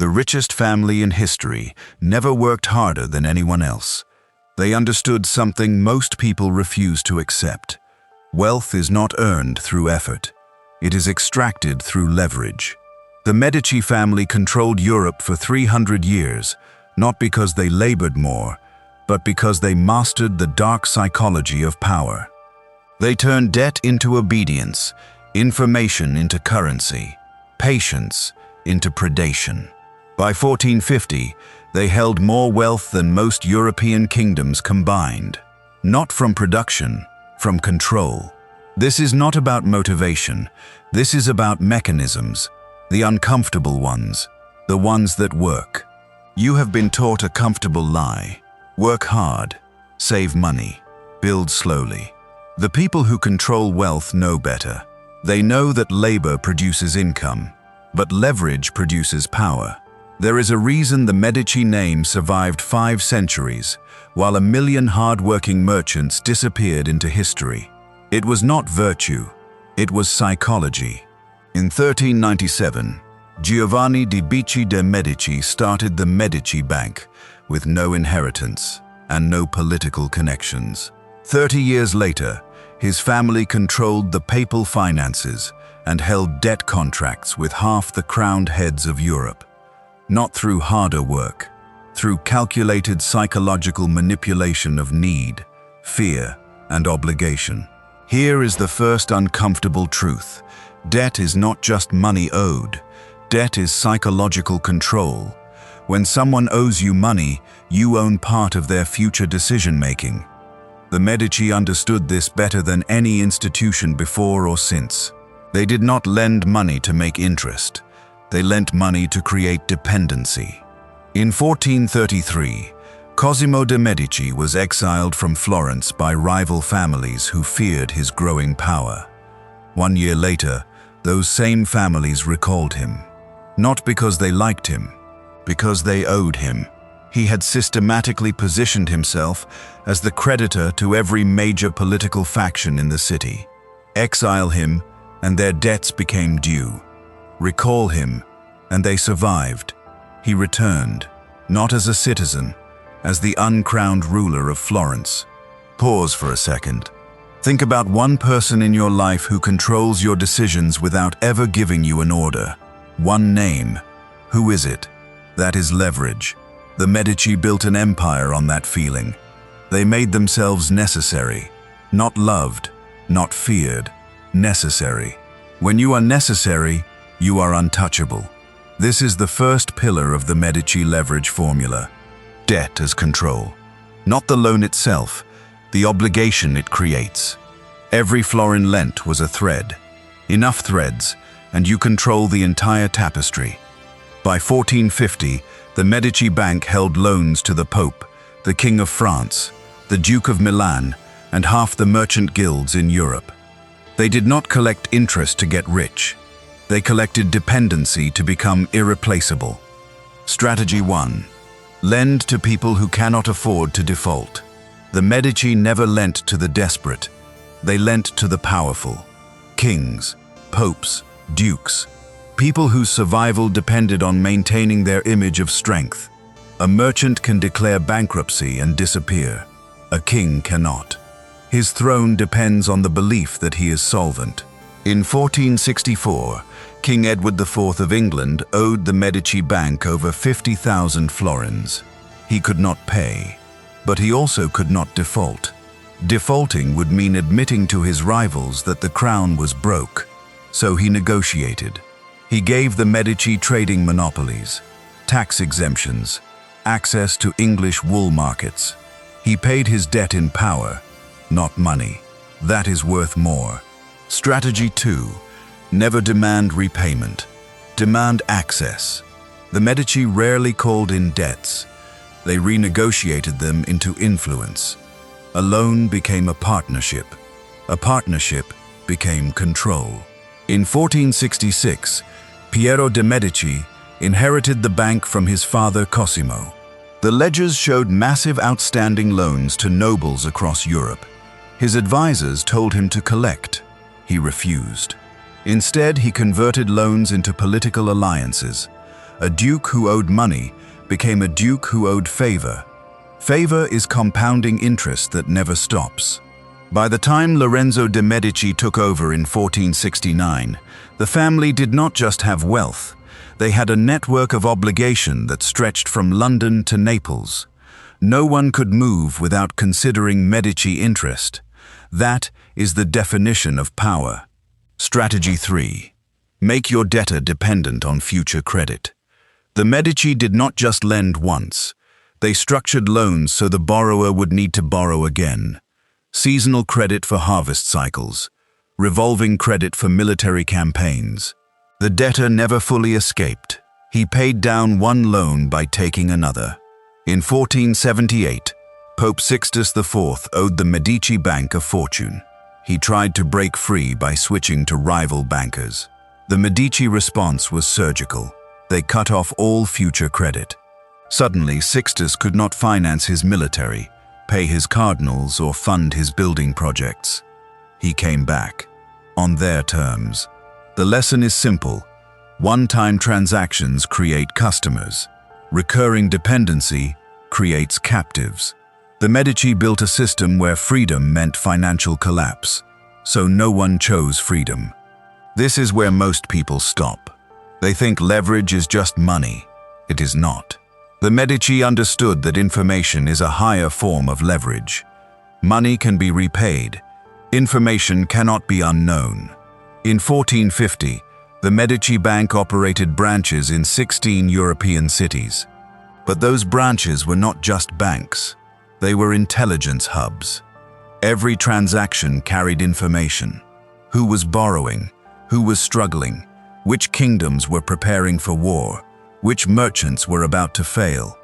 the richest family in history, never worked harder than anyone else. They understood something most people refuse to accept. Wealth is not earned through effort. It is extracted through leverage. The Medici family controlled Europe for 300 years, not because they labored more, but because they mastered the dark psychology of power. They turned debt into obedience, information into currency, patience into predation. By 1450, they held more wealth than most European kingdoms combined. Not from production, from control. This is not about motivation. This is about mechanisms, the uncomfortable ones, the ones that work. You have been taught a comfortable lie. Work hard, save money, build slowly. The people who control wealth know better. They know that labor produces income, but leverage produces power. There is a reason the Medici name survived 5 centuries, while 1 million hard-working merchants disappeared into history. It was not virtue, it was psychology. In 1397, Giovanni di Bicci de' Medici started the Medici Bank with no inheritance and no political connections. 30 years later, his family controlled the papal finances and held debt contracts with half the crowned heads of Europe. Not through harder work, through calculated psychological manipulation of need, fear, and obligation. Here is the first uncomfortable truth. Debt is not just money owed. Debt is psychological control. When someone owes you money, you own part of their future decision-making. The Medici understood this better than any institution before or since. They did not lend money to make interest. They lent money to create dependency. In 1433, Cosimo de' Medici was exiled from Florence by rival families who feared his growing power. 1 year later, those same families recalled him. Not because they liked him, because they owed him. He had systematically positioned himself as the creditor to every major political faction in the city. Exile him, and their debts became due. Recall him, and they survived. He returned, not as a citizen, as the uncrowned ruler of Florence. Pause for a second. Think about one person in your life who controls your decisions without ever giving you an order. One name. Who is it? That is leverage. The Medici built an empire on that feeling. They made themselves necessary, not loved, not feared, necessary. When you are necessary, you are untouchable. This is the first pillar of the Medici leverage formula. Debt as control. Not the loan itself, the obligation it creates. Every florin lent was a thread. Enough threads, and you control the entire tapestry. By 1450, the Medici Bank held loans to the Pope, the King of France, the Duke of Milan, and half the merchant guilds in Europe. They did not collect interest to get rich. They collected dependency to become irreplaceable. Strategy 1. Lend to people who cannot afford to default. The Medici never lent to the desperate. They lent to the powerful. Kings, popes, dukes. People whose survival depended on maintaining their image of strength. A merchant can declare bankruptcy and disappear. A king cannot. His throne depends on the belief that he is solvent. In 1464, King Edward IV of England owed the Medici Bank over 50,000 florins. He could not pay, but he also could not default. Defaulting would mean admitting to his rivals that the crown was broke, so he negotiated. He gave the Medici trading monopolies, tax exemptions, access to English wool markets. He paid his debt in power, not money. That is worth more. Strategy 2. Never demand repayment. Demand access. The Medici rarely called in debts. They renegotiated them into influence. A loan became a partnership. A partnership became control. In 1466, Piero de' Medici inherited the bank from his father Cosimo. The ledgers showed massive outstanding loans to nobles across Europe. His advisors told him to collect. He refused. Instead, he converted loans into political alliances. A duke who owed money became a duke who owed favor. Favor is compounding interest that never stops. By the time Lorenzo de' Medici took over in 1469, the family did not just have wealth, they had a network of obligation that stretched from London to Naples. No one could move without considering Medici interest. That is the definition of power. Strategy 3. Make your debtor dependent on future credit. The Medici did not just lend once. They structured loans so the borrower would need to borrow again. Seasonal credit for harvest cycles. Revolving credit for military campaigns. The debtor never fully escaped. He paid down one loan by taking another. In 1478, Pope Sixtus IV owed the Medici Bank a fortune. He tried to break free by switching to rival bankers. The Medici response was surgical. They cut off all future credit. Suddenly, Sixtus could not finance his military, pay his cardinals, or fund his building projects. He came back, on their terms. The lesson is simple. One-time transactions create customers. Recurring dependency creates captives. The Medici built a system where freedom meant financial collapse, so no one chose freedom. This is where most people stop. They think leverage is just money. It is not. The Medici understood that information is a higher form of leverage. Money can be repaid. Information cannot be unknown. In 1450, the Medici Bank operated branches in 16 European cities. But those branches were not just banks. They were intelligence hubs. Every transaction carried information. Who was borrowing? Who was struggling? Which kingdoms were preparing for war? Which merchants were about to fail?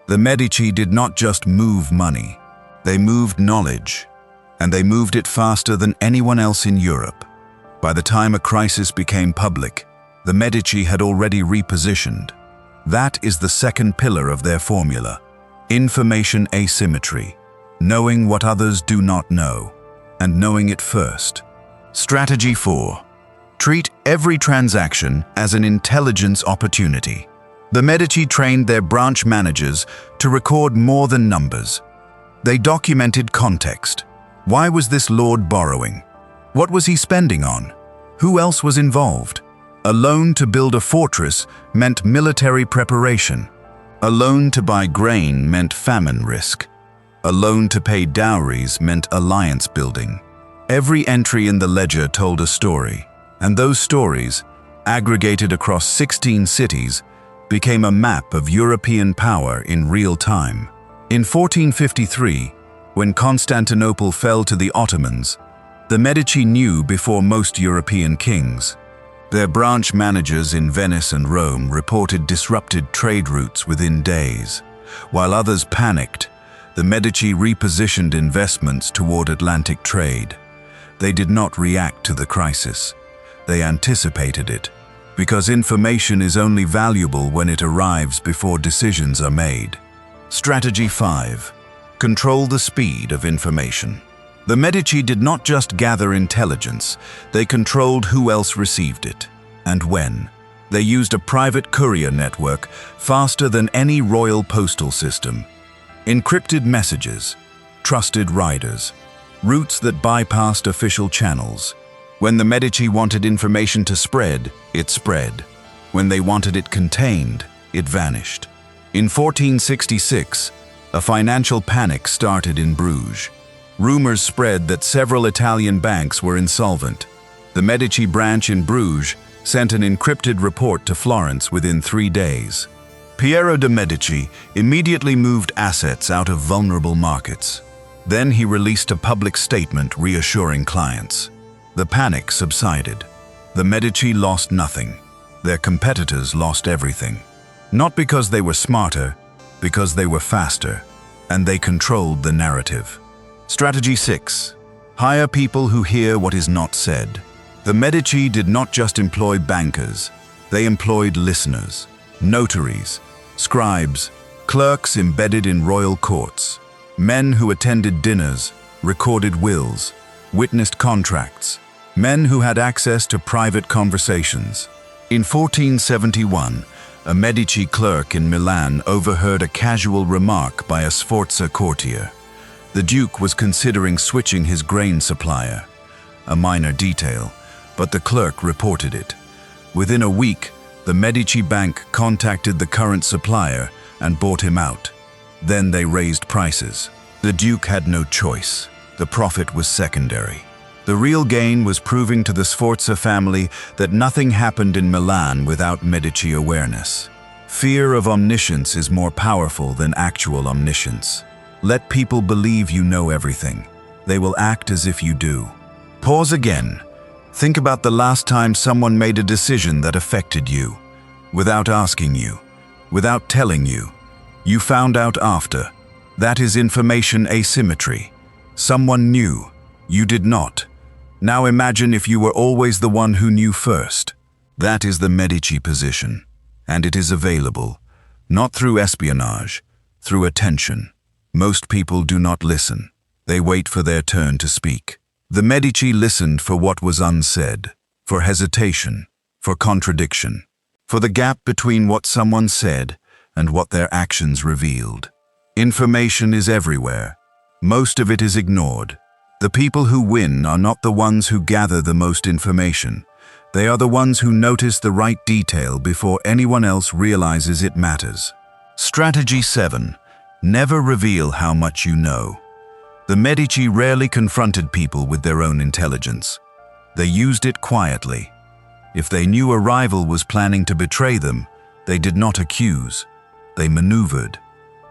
The Medici did not just move money. They moved knowledge. And they moved it faster than anyone else in Europe. By the time a crisis became public, the Medici had already repositioned. That is the second pillar of their formula. Information asymmetry. Knowing what others do not know, and knowing it first. Strategy 4. Treat every transaction as an intelligence opportunity. The Medici trained their branch managers to record more than numbers. They documented context. Why was this lord borrowing? What was he spending on? Who else was involved? A loan to build a fortress meant military preparation. A loan to buy grain meant famine risk. A loan to pay dowries meant alliance building. Every entry in the ledger told a story, and those stories, aggregated across 16 cities, became a map of European power in real time. In 1453, when Constantinople fell to the Ottomans, the Medici knew before most European kings. Their branch managers in Venice and Rome reported disrupted trade routes within days. While others panicked, the Medici repositioned investments toward Atlantic trade. They did not react to the crisis. They anticipated it, because information is only valuable when it arrives before decisions are made. Strategy 5. Control the speed of information. The Medici did not just gather intelligence, they controlled who else received it, and when. They used a private courier network faster than any royal postal system. Encrypted messages, trusted riders, routes that bypassed official channels. When the Medici wanted information to spread, it spread. When they wanted it contained, it vanished. In 1466, a financial panic started in Bruges. Rumors spread that several Italian banks were insolvent. The Medici branch in Bruges sent an encrypted report to Florence within 3 days. Piero de' Medici immediately moved assets out of vulnerable markets. Then he released a public statement reassuring clients. The panic subsided. The Medici lost nothing. Their competitors lost everything. Not because they were smarter, because they were faster, and they controlled the narrative. Strategy 6. Hire people who hear what is not said. The Medici did not just employ bankers. They employed listeners, notaries, scribes, clerks embedded in royal courts, men who attended dinners, recorded wills, witnessed contracts, men who had access to private conversations. In 1471, A Medici clerk in Milan overheard a casual remark by a Sforza courtier. The Duke was considering switching his grain supplier. A minor detail, but the clerk reported it. Within a week, the Medici bank contacted the current supplier and bought him out. Then they raised prices. The Duke had no choice. The profit was secondary. The real gain was proving to the Sforza family that nothing happened in Milan without Medici awareness. Fear of omniscience is more powerful than actual omniscience. Let people believe you know everything. They will act as if you do. Pause again. Think about the last time someone made a decision that affected you. Without asking you. Without telling you. You found out after. That is information asymmetry. Someone knew. You did not. Now imagine if you were always the one who knew first. That is the Medici position. And it is available. Not through espionage. Through attention. Most people do not listen. They wait for their turn to speak. The Medici listened for what was unsaid. For hesitation. For contradiction. For the gap between what someone said and what their actions revealed. Information is everywhere. Most of it is ignored. The people who win are not the ones who gather the most information. They are the ones who notice the right detail before anyone else realizes it matters. Strategy 7. Never reveal how much you know. The Medici rarely confronted people with their own intelligence. They used it quietly. If they knew a rival was planning to betray them, they did not accuse. They maneuvered.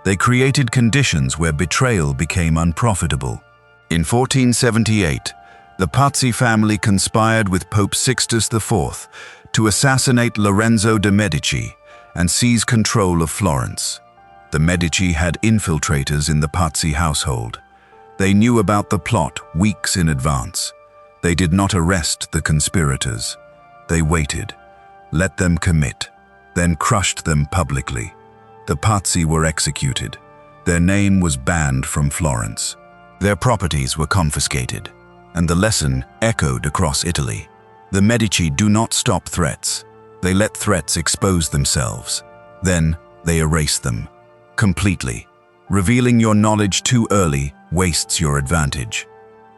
They created conditions where betrayal became unprofitable. In 1478, the Pazzi family conspired with Pope Sixtus IV to assassinate Lorenzo de' Medici and seize control of Florence. The Medici had infiltrators in the Pazzi household. They knew about the plot weeks in advance. They did not arrest the conspirators. They waited, let them commit, then crushed them publicly. The Pazzi were executed. Their name was banned from Florence. Their properties were confiscated, and the lesson echoed across Italy. The Medici do not stop threats. They let threats expose themselves. Then they erase them. Completely. Revealing your knowledge too early wastes your advantage.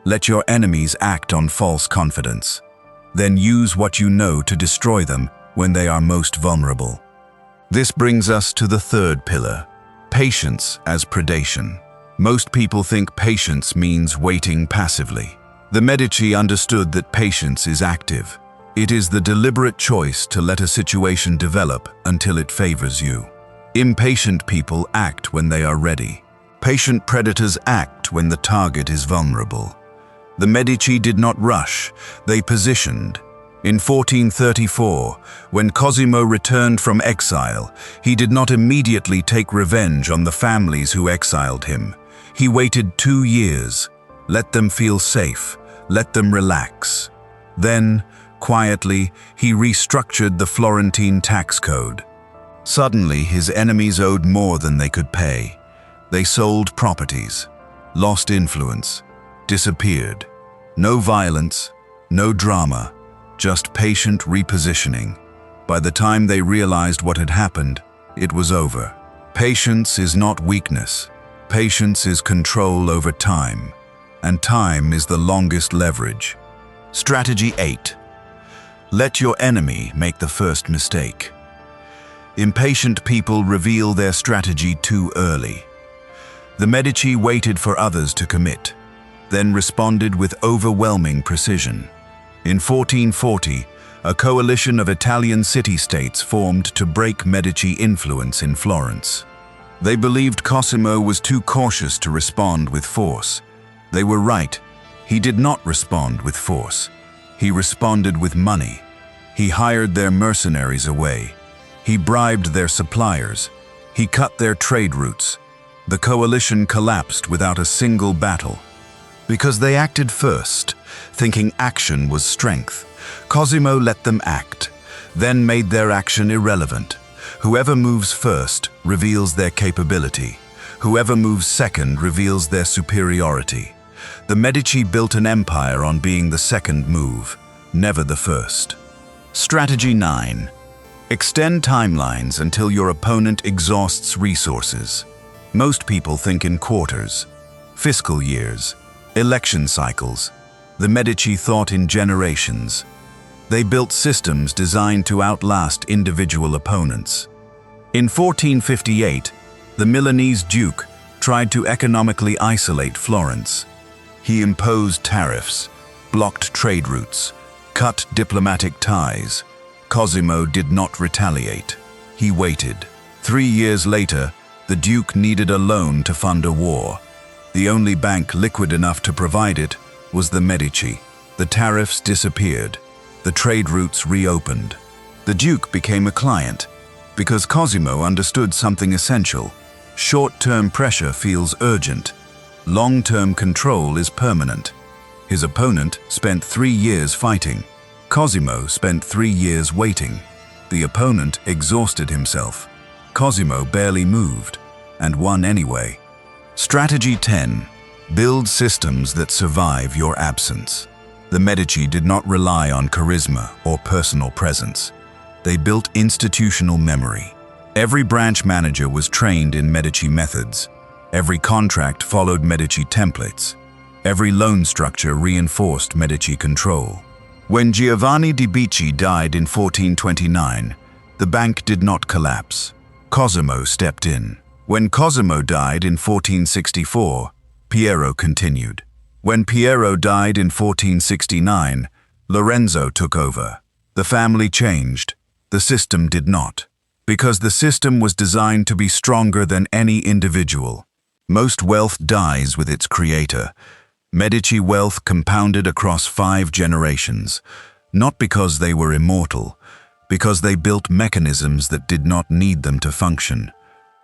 Let your enemies act on false confidence. Then use what you know to destroy them when they are most vulnerable. This brings us to the third pillar, patience as predation. Most people think patience means waiting passively. The Medici understood that patience is active. It is the deliberate choice to let a situation develop until it favors you. Impatient people act when they are ready. Patient predators act when the target is vulnerable. The Medici did not rush, they positioned. In 1434, when Cosimo returned from exile, he did not immediately take revenge on the families who exiled him. He waited 2 years. Let them feel safe. Let them relax. Then, quietly, he restructured the Florentine tax code. Suddenly, his enemies owed more than they could pay. They sold properties, lost influence, disappeared. No violence, no drama, just patient repositioning. By the time they realized what had happened, it was over. Patience is not weakness. Patience is control over time, and time is the longest leverage. Strategy 8. Let your enemy make the first mistake. Impatient people reveal their strategy too early. The Medici waited for others to commit, then responded with overwhelming precision. In 1440, a coalition of Italian city-states formed to break Medici influence in Florence. They believed Cosimo was too cautious to respond with force. They were right. He did not respond with force. He responded with money. He hired their mercenaries away. He bribed their suppliers. He cut their trade routes. The coalition collapsed without a single battle. Because they acted first, thinking action was strength. Cosimo let them act, then made their action irrelevant. Whoever moves first reveals their capability. Whoever moves second reveals their superiority. The Medici built an empire on being the second move, never the first. Strategy 9. Extend timelines until your opponent exhausts resources. Most people think in quarters, fiscal years, election cycles. The Medici thought in generations. They built systems designed to outlast individual opponents. In 1458, the Milanese duke tried to economically isolate Florence. He imposed tariffs, blocked trade routes, cut diplomatic ties. Cosimo did not retaliate. He waited. 3 years later, the duke needed a loan to fund a war. The only bank liquid enough to provide it was the Medici. The tariffs disappeared. The trade routes reopened. The duke became a client because Cosimo understood something essential. Short-term pressure feels urgent. Long-term control is permanent. His opponent spent 3 years fighting. Cosimo spent 3 years waiting. The opponent exhausted himself. Cosimo barely moved and won anyway. Strategy 10. Build systems that survive your absence. The Medici did not rely on charisma or personal presence. They built institutional memory. Every branch manager was trained in Medici methods. Every contract followed Medici templates. Every loan structure reinforced Medici control. When Giovanni di Bicci died in 1429, the bank did not collapse. Cosimo stepped in. When Cosimo died in 1464, Piero continued. When Piero died in 1469, Lorenzo took over. The family changed. The system did not. Because the system was designed to be stronger than any individual. Most wealth dies with its creator. Medici wealth compounded across 5 generations, not because they were immortal, because they built mechanisms that did not need them to function.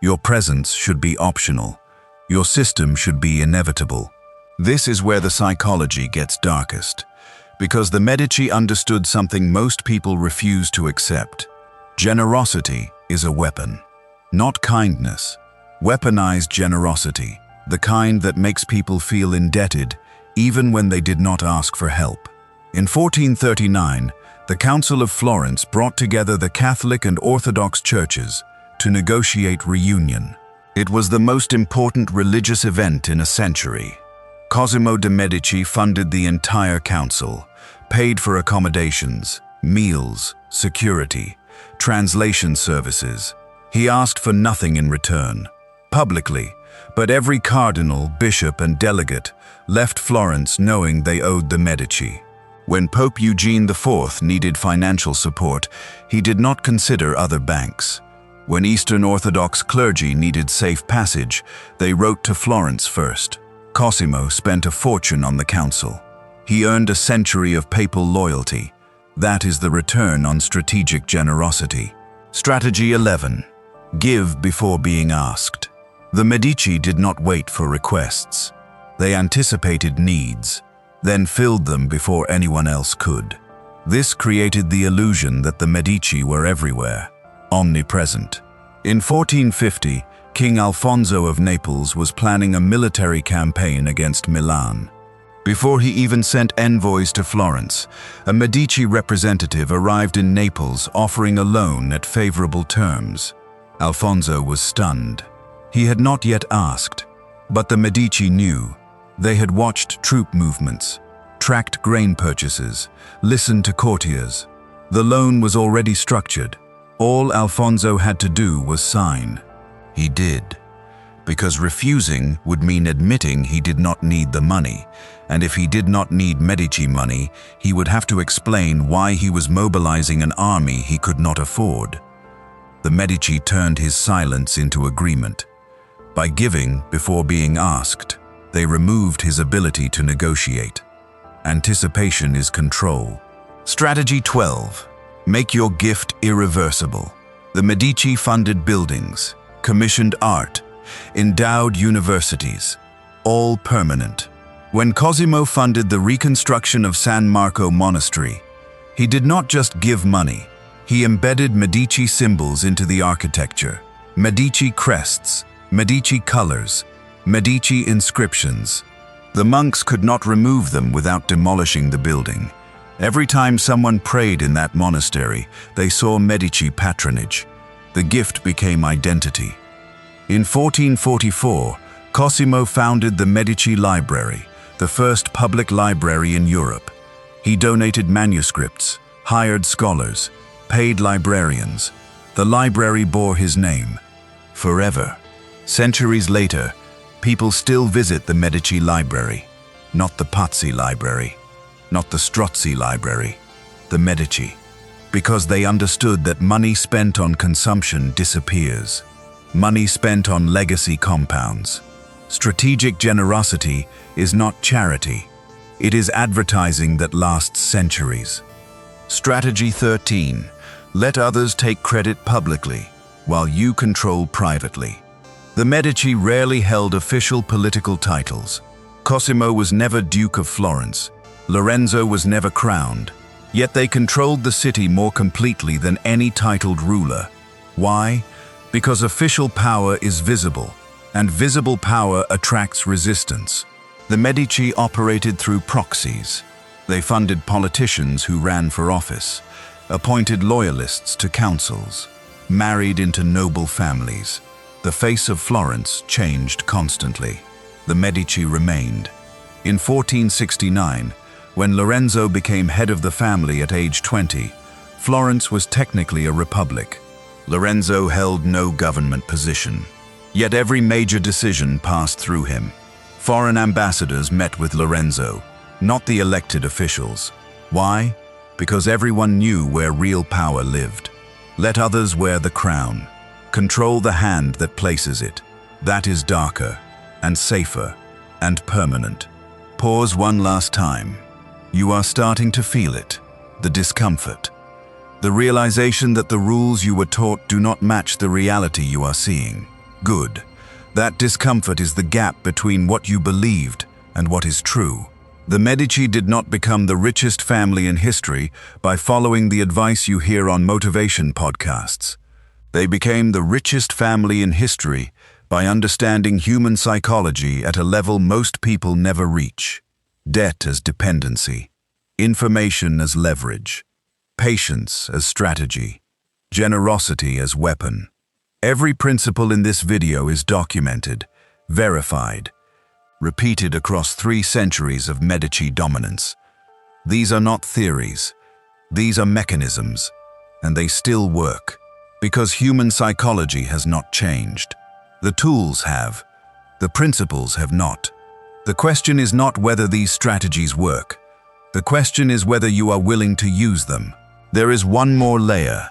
Your presence should be optional. Your system should be inevitable. This is where the psychology gets darkest, because the Medici understood something most people refuse to accept. Generosity is a weapon, not kindness. Weaponized generosity. The kind that makes people feel indebted even when they did not ask for help. In 1439, the Council of Florence brought together the Catholic and Orthodox churches to negotiate reunion. It was the most important religious event in a century. Cosimo de' Medici funded the entire council, paid for accommodations, meals, security, translation services. He asked for nothing in return, publicly, but every cardinal, bishop, and delegate left Florence knowing they owed the Medici. When Pope Eugene IV needed financial support, he did not consider other banks. When Eastern Orthodox clergy needed safe passage, they wrote to Florence first. Cosimo spent a fortune on the council. He earned a century of papal loyalty. That is the return on strategic generosity. Strategy 11. Give before being asked. The Medici did not wait for requests. They anticipated needs, then filled them before anyone else could. This created the illusion that the Medici were everywhere, omnipresent. In 1450, King Alfonso of Naples was planning a military campaign against Milan. Before he even sent envoys to Florence, a Medici representative arrived in Naples offering a loan at favorable terms. Alfonso was stunned. He had not yet asked, but the Medici knew. They had watched troop movements, tracked grain purchases, listened to courtiers. The loan was already structured. All Alfonso had to do was sign. He did, because refusing would mean admitting he did not need the money, and if he did not need Medici money, he would have to explain why he was mobilizing an army he could not afford. The Medici turned his silence into agreement. By giving before being asked, they removed his ability to negotiate. Anticipation is control. Strategy 12. Make your gift irreversible. The Medici funded buildings, commissioned art, endowed universities, all permanent. When Cosimo funded the reconstruction of San Marco Monastery, he did not just give money, he embedded Medici symbols into the architecture. Medici crests, Medici colors, Medici inscriptions. The monks could not remove them without demolishing the building. Every time someone prayed in that monastery, they saw Medici patronage. The gift became identity. In 1444, Cosimo founded the Medici Library, the first public library in Europe. He donated manuscripts, hired scholars, paid librarians. The library bore his name forever. Centuries later, people still visit the Medici Library, not the Pazzi Library, not the Strozzi Library, the Medici, because they understood that money spent on consumption disappears. Money spent on legacy compounds. Strategic generosity is not charity. It is advertising that lasts centuries. Strategy 13. Let others take credit publicly, while you control privately. The Medici rarely held official political titles. Cosimo was never Duke of Florence. Lorenzo was never crowned. Yet they controlled the city more completely than any titled ruler. Why? Because official power is visible, and visible power attracts resistance. The Medici operated through proxies. They funded politicians who ran for office, appointed loyalists to councils, married into noble families. The face of Florence changed constantly. The Medici remained. In 1469, when Lorenzo became head of the family at age 20, Florence was technically a republic. Lorenzo held no government position. Yet every major decision passed through him. Foreign ambassadors met with Lorenzo, not the elected officials. Why? Because everyone knew where real power lived. Let others wear the crown. Control the hand that places it. That is darker, and safer, and permanent. Pause one last time. You are starting to feel it, the discomfort. The realization that the rules you were taught do not match the reality you are seeing. Good. That discomfort is the gap between what you believed and what is true. The Medici did not become the richest family in history by following the advice you hear on motivation podcasts. They became the richest family in history by understanding human psychology at a level most people never reach. Debt as dependency, information as leverage, patience as strategy, generosity as weapon. Every principle in this video is documented, verified, repeated across 3 centuries of Medici dominance. These are not theories. These are mechanisms, and they still work, because human psychology has not changed. The tools have. The principles have not. The question is not whether these strategies work. The question is whether you are willing to use them. There is one more layer,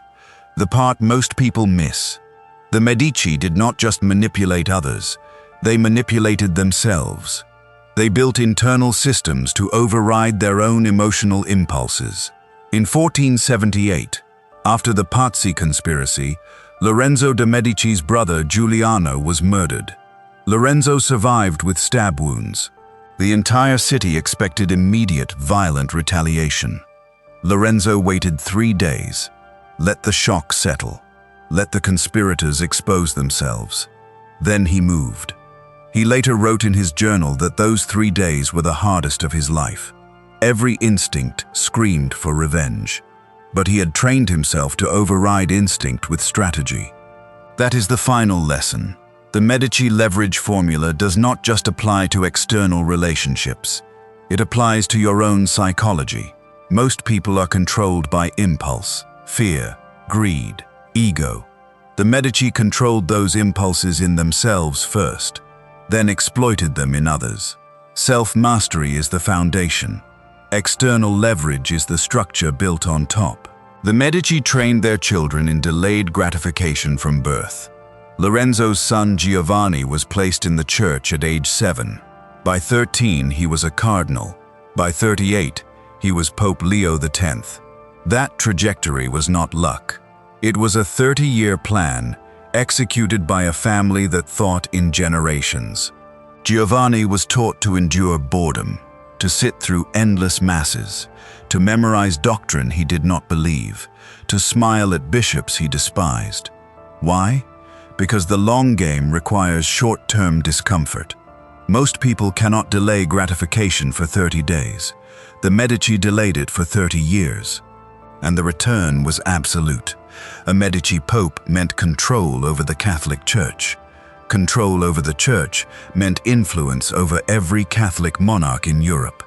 the part most people miss. The Medici did not just manipulate others, they manipulated themselves. They built internal systems to override their own emotional impulses. In 1478, after the Pazzi conspiracy, Lorenzo de' Medici's brother Giuliano was murdered. Lorenzo survived with stab wounds. The entire city expected immediate, violent retaliation. Lorenzo waited 3 days. Let the shock settle. Let the conspirators expose themselves. Then he moved. He later wrote in his journal that those 3 days were the hardest of his life. Every instinct screamed for revenge. But he had trained himself to override instinct with strategy. That is the final lesson. The Medici leverage formula does not just apply to external relationships. It applies to your own psychology. Most people are controlled by impulse, fear, greed, ego. The Medici controlled those impulses in themselves first, then exploited them in others. Self-mastery is the foundation. External leverage is the structure built on top. The Medici trained their children in delayed gratification from birth. Lorenzo's son Giovanni was placed in the church at age 7. By 13, he was a cardinal. By 38, he was Pope Leo X. That trajectory was not luck. It was a 30-year plan executed by a family that thought in generations. Giovanni was taught to endure boredom, to sit through endless masses, to memorize doctrine he did not believe, to smile at bishops he despised. Why? Because the long game requires short-term discomfort. Most people cannot delay gratification for 30 days. The Medici delayed it for 30 years. And the return was absolute. A Medici pope meant control over the Catholic Church. Control over the Church meant influence over every Catholic monarch in Europe.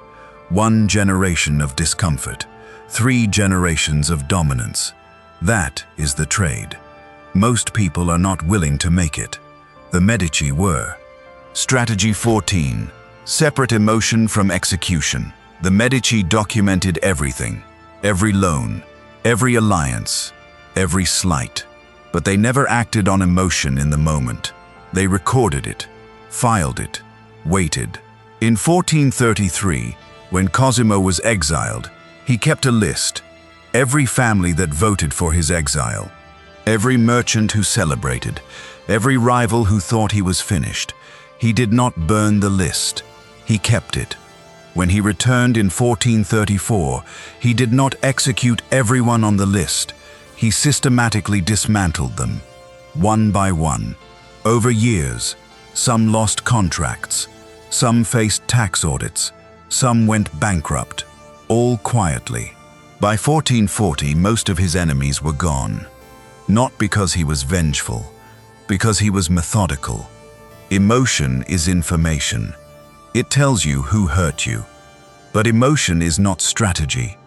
1 generation of discomfort, 3 generations of dominance. That is the trade. Most people are not willing to make it. The Medici were. Strategy 14. Separate emotion from execution. The Medici documented everything. Every loan, every alliance, every slight. But they never acted on emotion in the moment. They recorded it, filed it, waited. In 1433, when Cosimo was exiled, he kept a list. Every family that voted for his exile, every merchant who celebrated, every rival who thought he was finished. He did not burn the list. He kept it. When he returned in 1434, he did not execute everyone on the list. He systematically dismantled them, one by one. Over years, some lost contracts, some faced tax audits, some went bankrupt, all quietly. By 1440, most of his enemies were gone. Not because he was vengeful, because he was methodical. Emotion is information. It tells you who hurt you. But emotion is not strategy.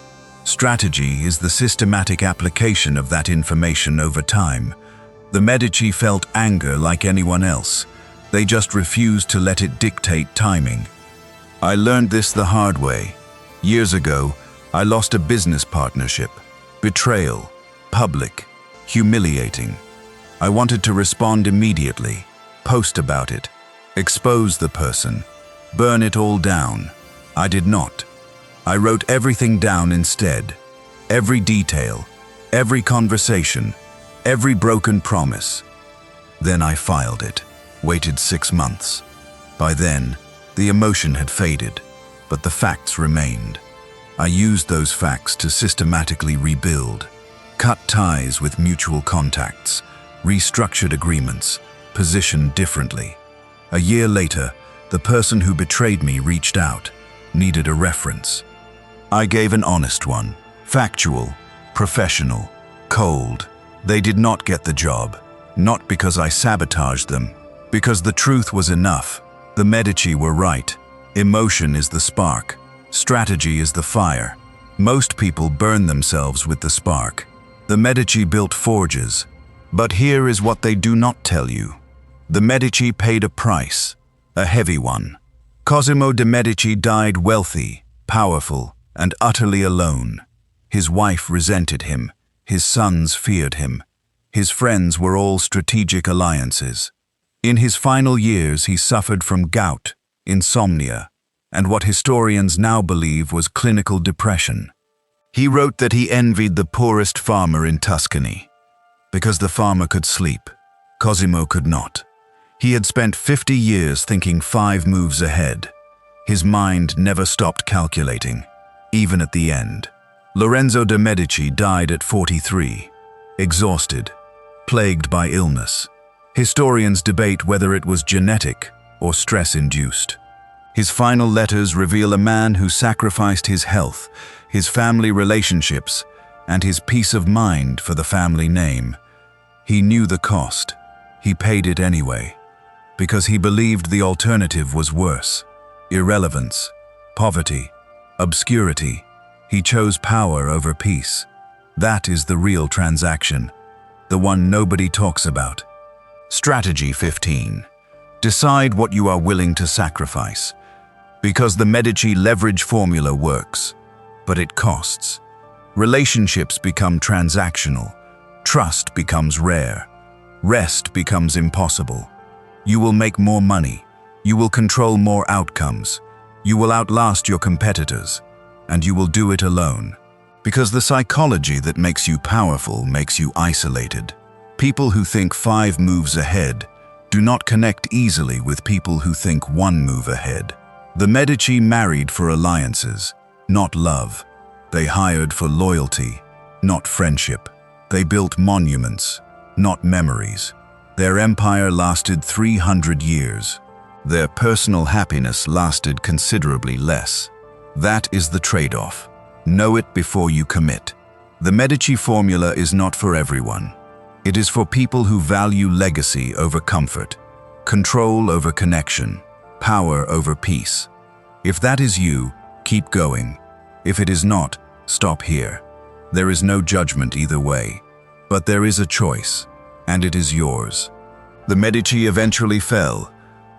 Strategy is the systematic application of that information over time. The Medici felt anger like anyone else. They just refused to let it dictate timing. I learned this the hard way. Years ago, I lost a business partnership. Betrayal, public, humiliating. I wanted to respond immediately, post about it, expose the person, burn it all down. I did not. I wrote everything down instead. Every detail, every conversation, every broken promise. Then I filed it, waited 6 months. By then, the emotion had faded, but the facts remained. I used those facts to systematically rebuild, cut ties with mutual contacts, restructured agreements, positioned differently. A year later, the person who betrayed me reached out, needed a reference. I gave an honest one, factual, professional, cold. They did not get the job, not because I sabotaged them, because the truth was enough. The Medici were right. Emotion is the spark. Strategy is the fire. Most people burn themselves with the spark. The Medici built forges. But here is what they do not tell you. The Medici paid a price, a heavy one. Cosimo de' Medici died wealthy, powerful, and utterly alone. His wife resented him. His sons feared him. His friends were all strategic alliances. In his final years, he suffered from gout, insomnia, and what historians now believe was clinical depression. He wrote that he envied the poorest farmer in Tuscany. Because the farmer could sleep, Cosimo could not. He had spent 50 years thinking 5 moves ahead. His mind never stopped calculating, even at the end. Lorenzo de' Medici died at 43, exhausted, plagued by illness. Historians debate whether it was genetic or stress-induced. His final letters reveal a man who sacrificed his health, his family relationships, and his peace of mind for the family name. He knew the cost. He paid it anyway, because he believed the alternative was worse. Irrelevance, poverty, obscurity. He chose power over peace. That is the real transaction, the one nobody talks about. Strategy 15. Decide what you are willing to sacrifice. Because the Medici leverage formula works, but it costs. Relationships become transactional. Trust becomes rare. Rest becomes impossible. You will make more money. You will control more outcomes. You will outlast your competitors. And you will do it alone. Because the psychology that makes you powerful makes you isolated. People who think 5 moves ahead do not connect easily with people who think 1 move ahead. The Medici married for alliances, not love. They hired for loyalty, not friendship. They built monuments, not memories. Their empire lasted 300 years. Their personal happiness lasted considerably less. That is the trade-off. Know it before you commit. The Medici formula is not for everyone. It is for people who value legacy over comfort, control over connection, power over peace. If that is you, keep going. If it is not, stop here. There is no judgment either way, but there is a choice, and it is yours. The Medici eventually fell,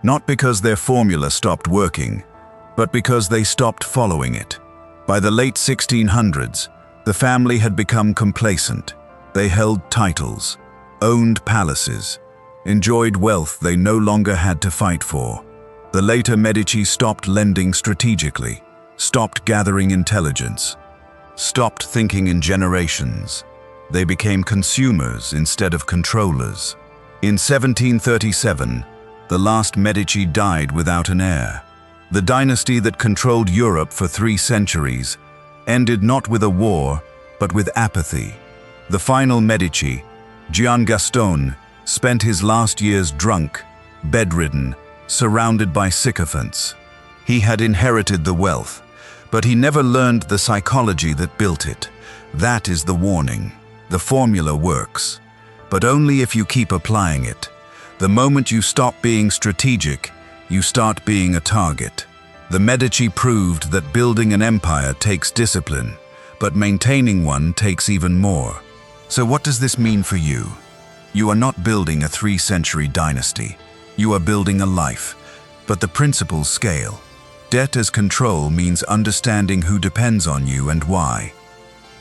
not because their formula stopped working, but because they stopped following it. By the late 1600s, the family had become complacent. They held titles, owned palaces, enjoyed wealth they no longer had to fight for. The later Medici stopped lending strategically, stopped gathering intelligence, stopped thinking in generations. They became consumers instead of controllers. In 1737, the last Medici died without an heir. The dynasty that controlled Europe for 3 centuries ended not with a war, but with apathy. The final Medici, Giangaston, spent his last years drunk, bedridden, surrounded by sycophants. He had inherited the wealth, but he never learned the psychology that built it. That is the warning. The formula works, but only if you keep applying it. The moment you stop being strategic, you start being a target. The Medici proved that building an empire takes discipline, but maintaining one takes even more. So what does this mean for you? You are not building a 3-century dynasty. You are building a life, but the principles scale. Debt as control means understanding who depends on you and why.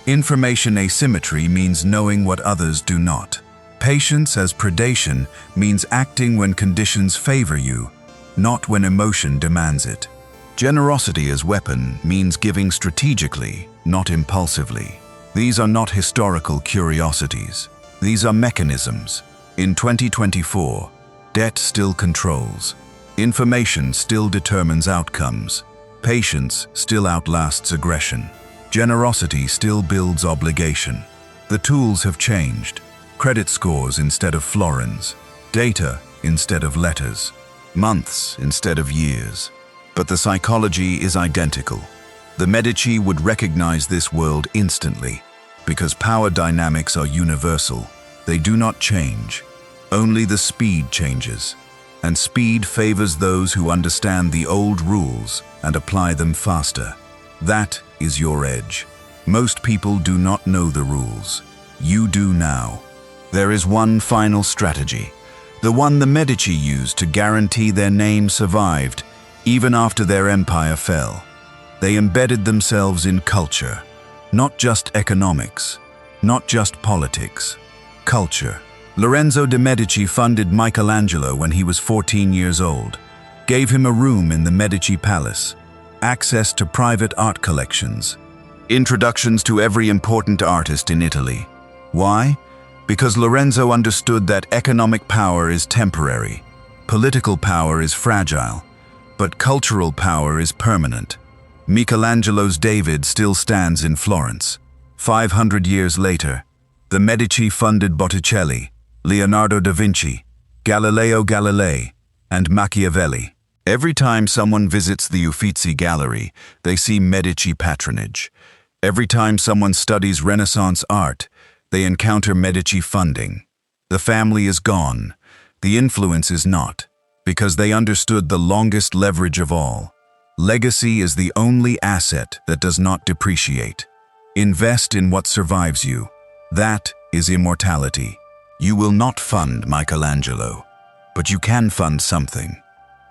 Information asymmetry means knowing what others do not. Patience as predation means acting when conditions favor you, not when emotion demands it. Generosity as weapon means giving strategically, not impulsively. These are not historical curiosities. These are mechanisms. In 2024, debt still controls. Information still determines outcomes. Patience still outlasts aggression. Generosity still builds obligation. The tools have changed. Credit scores instead of florins. Data instead of letters. Months instead of years. But the psychology is identical. The Medici would recognize this world instantly, because power dynamics are universal. They do not change. Only the speed changes. And speed favors those who understand the old rules and apply them faster. That is your edge. Most people do not know the rules. You do now. There is one final strategy, the one the Medici used to guarantee their name survived, even after their empire fell. They embedded themselves in culture, not just economics, not just politics, culture. Lorenzo de' Medici funded Michelangelo when he was 14 years old, gave him a room in the Medici Palace, access to private art collections, introductions to every important artist in Italy. Why? Because Lorenzo understood that economic power is temporary, political power is fragile, but cultural power is permanent. Michelangelo's David still stands in Florence. 500 years later, the Medici funded Botticelli, Leonardo da Vinci, Galileo Galilei, and Machiavelli. Every time someone visits the Uffizi Gallery, they see Medici patronage. Every time someone studies Renaissance art, they encounter Medici funding. The family is gone. The influence is not, because they understood the longest leverage of all. Legacy is the only asset that does not depreciate. Invest in what survives you. That is immortality. You will not fund Michelangelo, but you can fund something.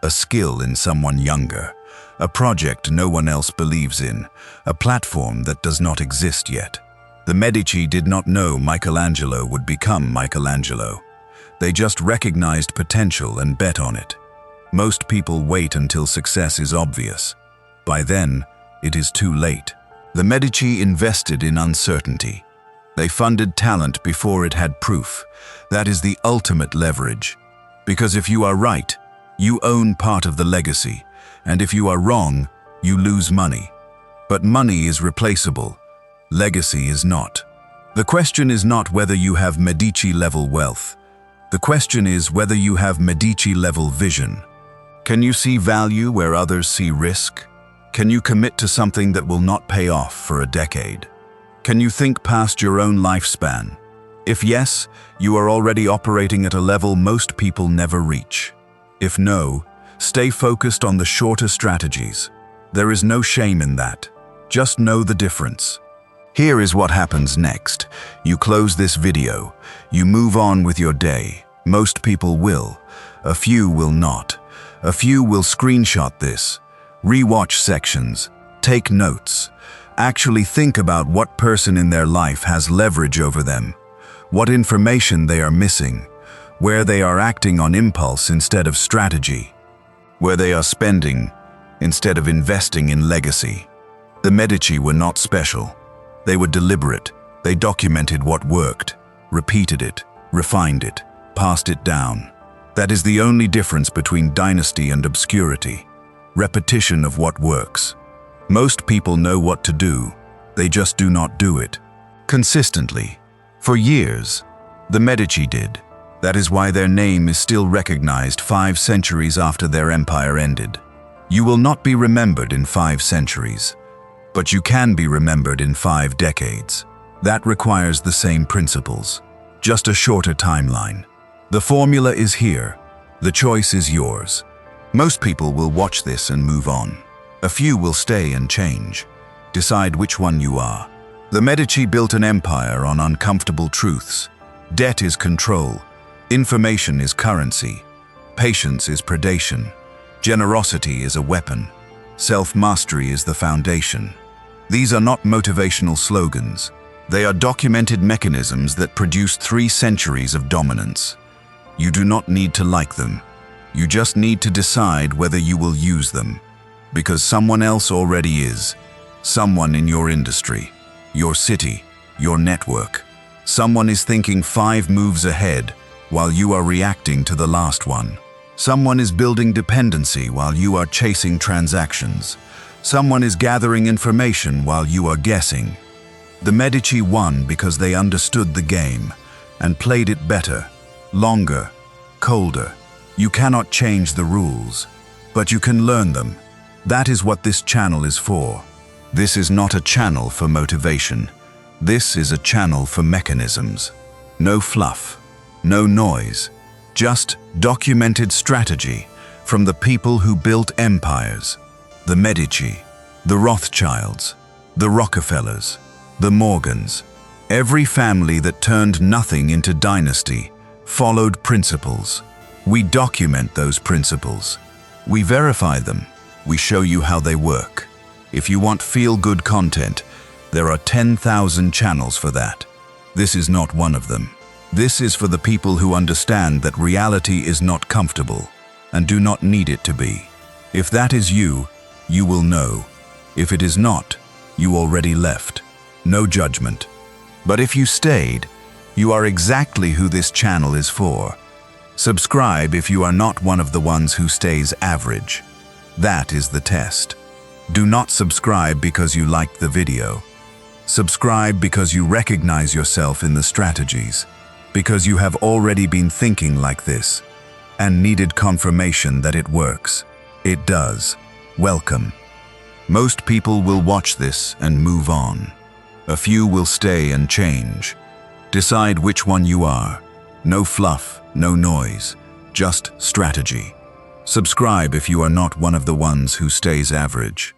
A skill in someone younger, a project no one else believes in, a platform that does not exist yet. The Medici did not know Michelangelo would become Michelangelo. They just recognized potential and bet on it. Most people wait until success is obvious. By then, it is too late. The Medici invested in uncertainty. They funded talent before it had proof. That is the ultimate leverage. Because if you are right, you own part of the legacy, and if you are wrong, you lose money. But money is replaceable. Legacy is not. The question is not whether you have Medici-level wealth. The question is whether you have Medici-level vision. Can you see value where others see risk? Can you commit to something that will not pay off for a decade? Can you think past your own lifespan? If yes, you are already operating at a level most people never reach. If no, stay focused on the shorter strategies. There is no shame in that. Just know the difference. Here is what happens next. You close this video. You move on with your day. Most people will. A few will not. A few will screenshot this. Rewatch sections. Take notes. Actually think about what person in their life has leverage over them, what information they are missing, where they are acting on impulse instead of strategy, where they are spending instead of investing in legacy. The Medici were not special. They were deliberate. They documented what worked, repeated it, refined it, passed it down. That is the only difference between dynasty and obscurity. Repetition of what works. Most people know what to do, they just do not do it. Consistently. For years, the Medici did. That is why their name is still recognized 5 centuries after their empire ended. You will not be remembered in 5 centuries, but you can be remembered in 5 decades. That requires the same principles, just a shorter timeline. The formula is here. The choice is yours. Most people will watch this and move on. A few will stay and change. Decide which one you are. The Medici built an empire on uncomfortable truths. Debt is control. Information is currency. Patience is predation. Generosity is a weapon. Self-mastery is the foundation. These are not motivational slogans. They are documented mechanisms that produced 3 centuries of dominance. You do not need to like them. You just need to decide whether you will use them. Because someone else already is. Someone in your industry, your city, your network. Someone is thinking 5 moves ahead while you are reacting to the last one. Someone is building dependency while you are chasing transactions. Someone is gathering information while you are guessing. The Medici won because they understood the game and played it better, longer, colder. You cannot change the rules, but you can learn them. That is what this channel is for. This is not a channel for motivation. This is a channel for mechanisms. No fluff, no noise, just documented strategy from the people who built empires. The Medici, the Rothschilds, the Rockefellers, the Morgans. Every family that turned nothing into dynasty followed principles. We document those principles. We verify them. We show you how they work. If you want feel-good content, there are 10,000 channels for that. This is not one of them. This is for the people who understand that reality is not comfortable and do not need it to be. If that is you, you will know. If it is not, you already left. No judgment. But if you stayed, you are exactly who this channel is for. Subscribe if you are not one of the ones who stays average. That is the test. Do not subscribe because you liked the video. Subscribe because you recognize yourself in the strategies, because you have already been thinking like this and needed confirmation that it works. It does. Welcome. Most people will watch this and move on. A few will stay and change. Decide which one you are. No fluff, no noise, just strategy. Subscribe if you are not one of the ones who stays average.